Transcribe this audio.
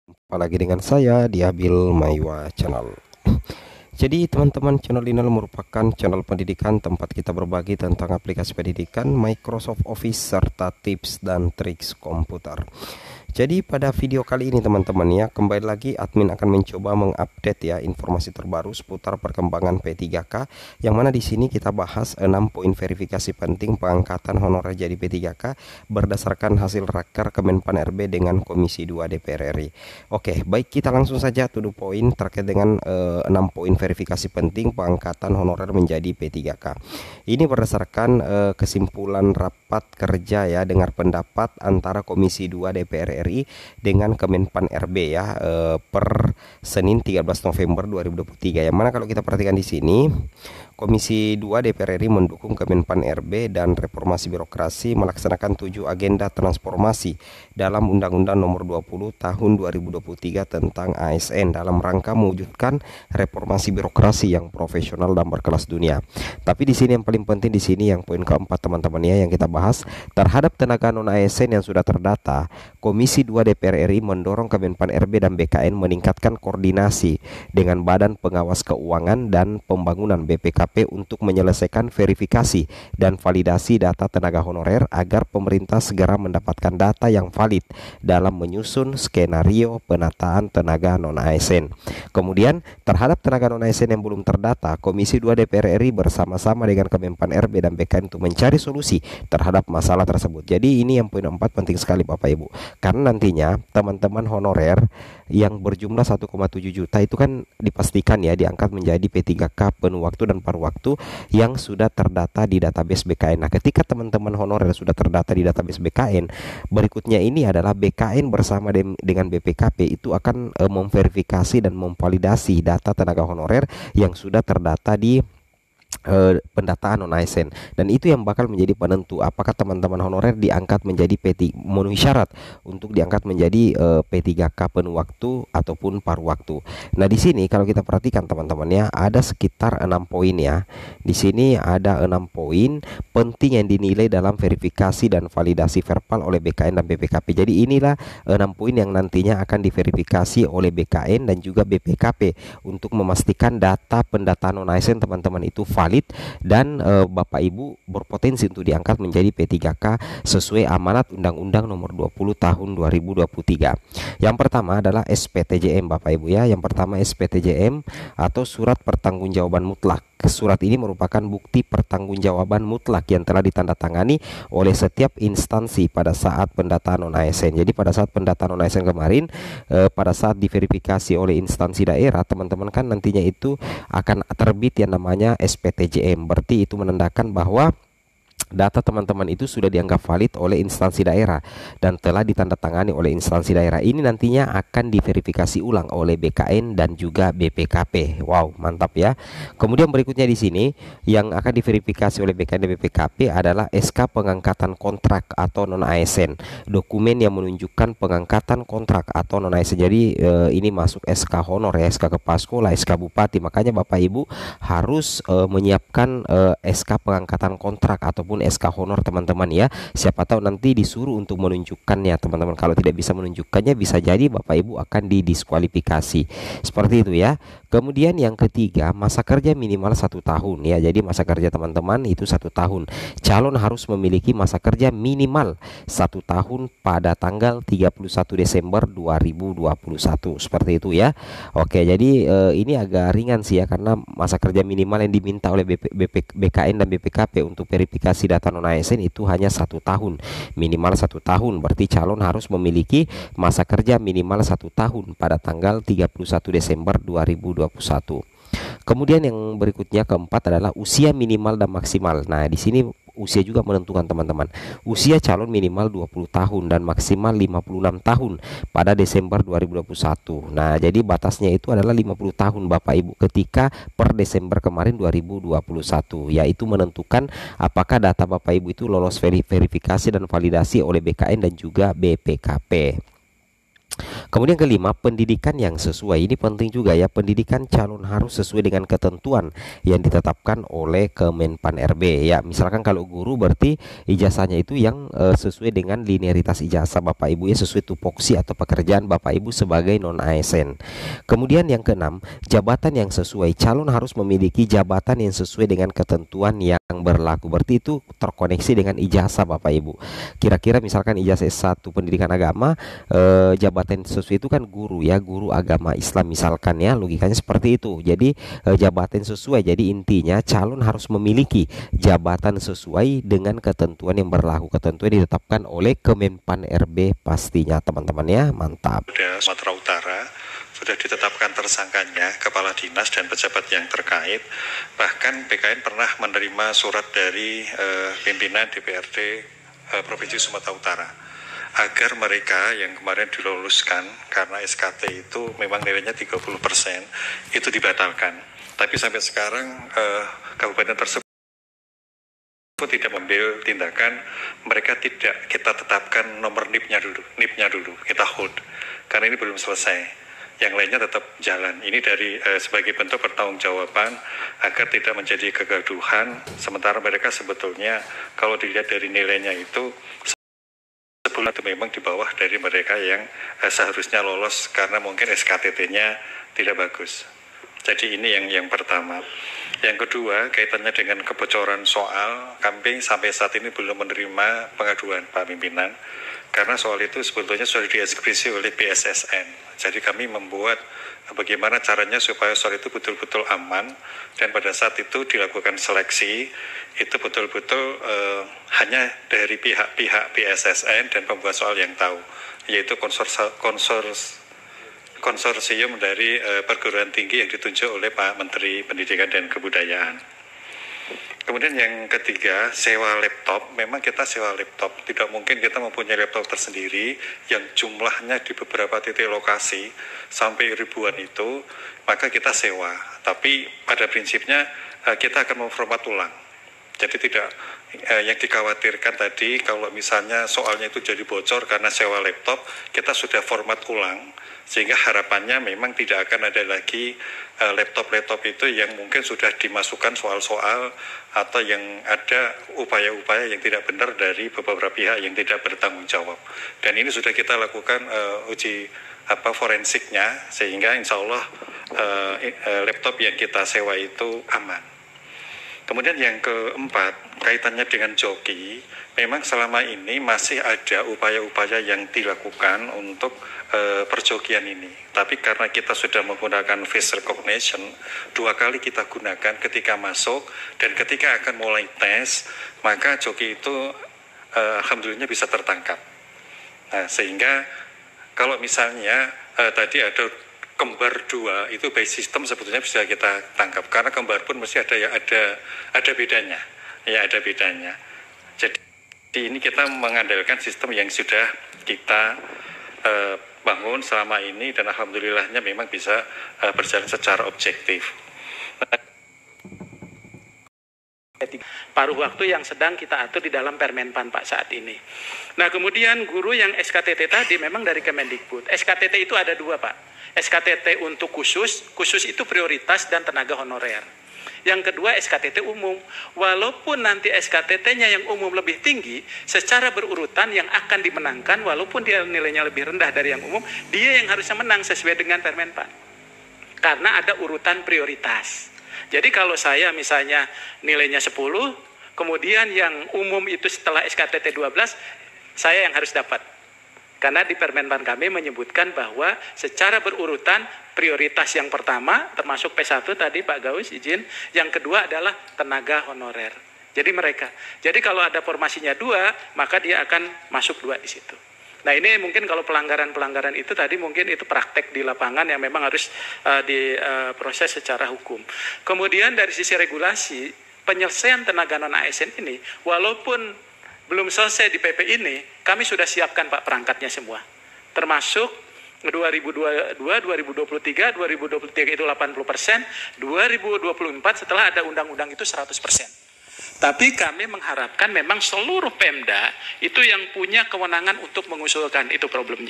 Apalagi dengan saya di Abil Maiwa Channel. Jadi teman-teman, channel ini merupakan channel pendidikan tempat kita berbagi tentang aplikasi pendidikan, Microsoft Office, serta tips dan triks komputer. Jadi pada video kali ini teman-teman ya, kembali lagi admin akan mencoba mengupdate ya informasi terbaru seputar perkembangan P3K, yang mana di sini kita bahas 6 poin verifikasi penting pengangkatan honorer jadi P3K berdasarkan hasil raker Kemenpan RB dengan Komisi 2 DPR RI. Oke, baik, kita langsung saja to the point terkait dengan 6 poin verifikasi penting pengangkatan honorer menjadi P3K. Ini berdasarkan kesimpulan rapat kerja ya, dengar pendapat antara Komisi 2 DPR RI dengan Kemenpan RB ya, per Senin 13 November 2023. Yang mana kalau kita perhatikan di sini, Komisi 2 DPR RI mendukung Kemenpan RB dan reformasi birokrasi melaksanakan 7 agenda transformasi dalam Undang-Undang Nomor 20 Tahun 2023 tentang ASN dalam rangka mewujudkan reformasi birokrasi yang profesional dan berkelas dunia. Tapi di sini yang paling penting di sini yang poin keempat teman-teman ya, yang kita bahas terhadap tenaga non ASN yang sudah terdata. Komisi 2 DPR RI mendorong Kemenpan RB dan BKN meningkatkan koordinasi dengan Badan Pengawas Keuangan dan Pembangunan BPKP untuk menyelesaikan verifikasi dan validasi data tenaga honorer agar pemerintah segera mendapatkan data yang valid dalam menyusun skenario penataan tenaga non ASN. Kemudian terhadap tenaga non ASN yang belum terdata, Komisi 2 DPR RI bersama-sama dengan Kemenpan RB dan BKN untuk mencari solusi terhadap masalah tersebut. Jadi ini yang poin 4 penting sekali Bapak Ibu. Karena nantinya teman-teman honorer yang berjumlah 1,7 juta itu kan dipastikan ya diangkat menjadi P3K penuh waktu dan paruh waktu yang sudah terdata di database BKN. Nah, ketika teman-teman honorer sudah terdata di database BKN, berikutnya ini adalah BKN bersama dengan BPKP itu akan memverifikasi dan memvalidasi data tenaga honorer yang sudah terdata di pendataan non ASN, dan itu yang bakal menjadi penentu apakah teman-teman honorer diangkat menjadi P3, memenuhi syarat untuk diangkat menjadi P3K penuh waktu ataupun paruh waktu. Nah, di sini kalau kita perhatikan teman-teman ya, ada sekitar 6 poin ya. Di sini ada 6 poin penting yang dinilai dalam verifikasi dan validasi verbal oleh BKN dan BPKP. Jadi inilah 6 poin yang nantinya akan diverifikasi oleh BKN dan juga BPKP untuk memastikan data pendataan non ASN teman-teman itu valid dan Bapak Ibu berpotensi untuk diangkat menjadi P3K sesuai amanat Undang-Undang Nomor 20 Tahun 2023. Yang pertama adalah SPTJM Bapak Ibu ya. Yang pertama SPTJM atau Surat Pertanggungjawaban Mutlak. Surat ini merupakan bukti pertanggungjawaban mutlak yang telah ditandatangani oleh setiap instansi pada saat pendataan non ASN. Jadi pada saat pendataan non ASN kemarin, pada saat diverifikasi oleh instansi daerah, teman-teman kan nantinya itu akan terbit yang namanya SPTJM. Berarti itu menandakan bahwa data teman-teman itu sudah dianggap valid oleh instansi daerah dan telah ditandatangani oleh instansi daerah. Ini nantinya akan diverifikasi ulang oleh BKN dan juga BPKP. Wow, mantap ya. Kemudian berikutnya di sini yang akan diverifikasi oleh BKN dan BPKP adalah SK pengangkatan kontrak atau non ASN. Dokumen yang menunjukkan pengangkatan kontrak atau non ASN. Jadi ini masuk SK honor ya, SK kepala sekolah, SK bupati. Makanya Bapak Ibu harus menyiapkan SK pengangkatan kontrak ataupun SK honor teman-teman ya. Siapa tahu nanti disuruh untuk menunjukkannya teman-teman. Kalau tidak bisa menunjukkannya, bisa jadi Bapak Ibu akan didiskualifikasi. Seperti itu ya. Kemudian yang ketiga, masa kerja minimal 1 tahun ya. Jadi masa kerja teman-teman itu 1 tahun. Calon harus memiliki masa kerja minimal 1 tahun pada tanggal 31 Desember 2021. Seperti itu ya. Oke, jadi ini agak ringan sih ya, karena masa kerja minimal yang diminta oleh BKN dan BPKP untuk verifikasi data non ASN itu hanya 1 tahun, minimal 1 tahun. Berarti calon harus memiliki masa kerja minimal 1 tahun pada tanggal 31 Desember 2021. Kemudian yang berikutnya keempat adalah usia minimal dan maksimal. Nah, di sini usia juga menentukan teman-teman. Usia calon minimal 20 tahun dan maksimal 56 tahun pada Desember 2021. Nah, jadi batasnya itu adalah 50 tahun Bapak Ibu ketika per Desember kemarin 2021, yaitu menentukan apakah data Bapak Ibu itu lolos verifikasi dan validasi oleh BKN dan juga BPKP. Kemudian kelima, pendidikan yang sesuai. Ini penting juga ya, pendidikan calon harus sesuai dengan ketentuan yang ditetapkan oleh Kemenpan RB ya. Misalkan kalau guru berarti ijazahnya itu yang sesuai dengan linearitas ijazah Bapak Ibu ya, sesuai tupoksi atau pekerjaan Bapak Ibu sebagai non ASN. Kemudian yang keenam, jabatan yang sesuai. Calon harus memiliki jabatan yang sesuai dengan ketentuan yang berlaku. Berarti itu terkoneksi dengan ijazah Bapak Ibu. Kira-kira misalkan ijazah S1 pendidikan agama, jabatan sesuai itu kan guru ya, guru agama Islam misalkan ya, logikanya seperti itu. Jadi jabatan sesuai, jadi intinya calon harus memiliki jabatan sesuai dengan ketentuan yang berlaku, ketentuan yang ditetapkan oleh Kemenpan RB pastinya teman-teman ya. Mantap. Sumatera Utara sudah ditetapkan tersangkanya kepala dinas dan pejabat yang terkait. Bahkan BKN pernah menerima surat dari pimpinan DPRD Provinsi Sumatera Utara agar mereka yang kemarin diluluskan karena SKT itu memang nilainya 30% itu dibatalkan. Tapi sampai sekarang kabupaten tersebut tidak mengambil tindakan, mereka tidak kita tetapkan nomor NIP-nya dulu, kita hold karena ini belum selesai. Yang lainnya tetap jalan. Ini dari sebagai bentuk pertanggungjawaban agar tidak menjadi kegaduhan. Sementara mereka sebetulnya kalau dilihat dari nilainya itu sebelum itu memang di bawah dari mereka yang seharusnya lolos karena mungkin SKTT-nya tidak bagus. Jadi ini yang pertama. Yang kedua, kaitannya dengan kebocoran soal, kami sampai saat ini belum menerima pengaduan Pak Pimpinan, karena soal itu sebetulnya sudah dieksekusi oleh BSSN. Jadi kami membuat bagaimana caranya supaya soal itu betul-betul aman, dan pada saat itu dilakukan seleksi, itu betul-betul hanya dari pihak-pihak BSSN dan pembuat soal yang tahu, yaitu konsorsium dari perguruan tinggi yang ditunjuk oleh Pak Menteri Pendidikan dan Kebudayaan. Kemudian yang ketiga, sewa laptop. Memang kita sewa laptop. Tidak mungkin kita mempunyai laptop tersendiri yang jumlahnya di beberapa titik lokasi sampai ribuan itu, maka kita sewa. Tapi pada prinsipnya kita akan memformat ulang. Jadi tidak yang dikhawatirkan tadi kalau misalnya soalnya itu jadi bocor karena sewa laptop, kita sudah format ulang. Sehingga harapannya memang tidak akan ada lagi laptop-laptop itu yang mungkin sudah dimasukkan soal-soal atau yang ada upaya-upaya yang tidak benar dari beberapa pihak yang tidak bertanggung jawab. Dan ini sudah kita lakukan uji forensiknya, sehingga insya Allah laptop yang kita sewa itu aman. Kemudian yang keempat, kaitannya dengan joki, memang selama ini masih ada upaya-upaya yang dilakukan untuk perjokian ini. Tapi karena kita sudah menggunakan face recognition, 2 kali kita gunakan ketika masuk dan ketika akan mulai tes, maka joki itu alhamdulillah bisa tertangkap. Nah, sehingga kalau misalnya tadi ada kembar 2 itu by system sebetulnya bisa kita tangkap, karena kembar pun mesti ada bedanya, ya ada bedanya. Jadi ini kita mengandalkan sistem yang sudah kita bangun selama ini dan alhamdulillahnya memang bisa berjalan secara objektif. Paruh waktu yang sedang kita atur di dalam Permenpan Pak saat ini. Nah kemudian guru yang SKTT tadi memang dari Kemendikbud. SKTT itu ada 2 Pak. SKTT untuk khusus itu prioritas dan tenaga honorer. Yang kedua SKTT umum. Walaupun nanti SKTT-nya yang umum lebih tinggi, secara berurutan yang akan dimenangkan walaupun dia nilainya lebih rendah dari yang umum, dia yang harusnya menang sesuai dengan Permenpan. Karena ada urutan prioritas. Jadi kalau saya misalnya nilainya 10, kemudian yang umum itu setelah SKTT 12, saya yang harus dapat. Karena di Permenpan kami menyebutkan bahwa secara berurutan prioritas yang pertama termasuk P1 tadi Pak Gaus izin, yang kedua adalah tenaga honorer. Jadi mereka. Jadi kalau ada formasinya 2, maka dia akan masuk 2 di situ. Nah ini mungkin kalau pelanggaran-pelanggaran itu tadi mungkin itu praktek di lapangan yang memang harus diproses secara hukum. Kemudian dari sisi regulasi, penyelesaian tenaga non-ASN ini, walaupun belum selesai di PP ini, kami sudah siapkan Pak perangkatnya semua. Termasuk 2022, 2023, 2023 itu 80%, 2024 setelah ada undang-undang itu 100%. Tapi kami mengharapkan memang seluruh Pemda itu yang punya kewenangan untuk mengusulkan itu problemnya.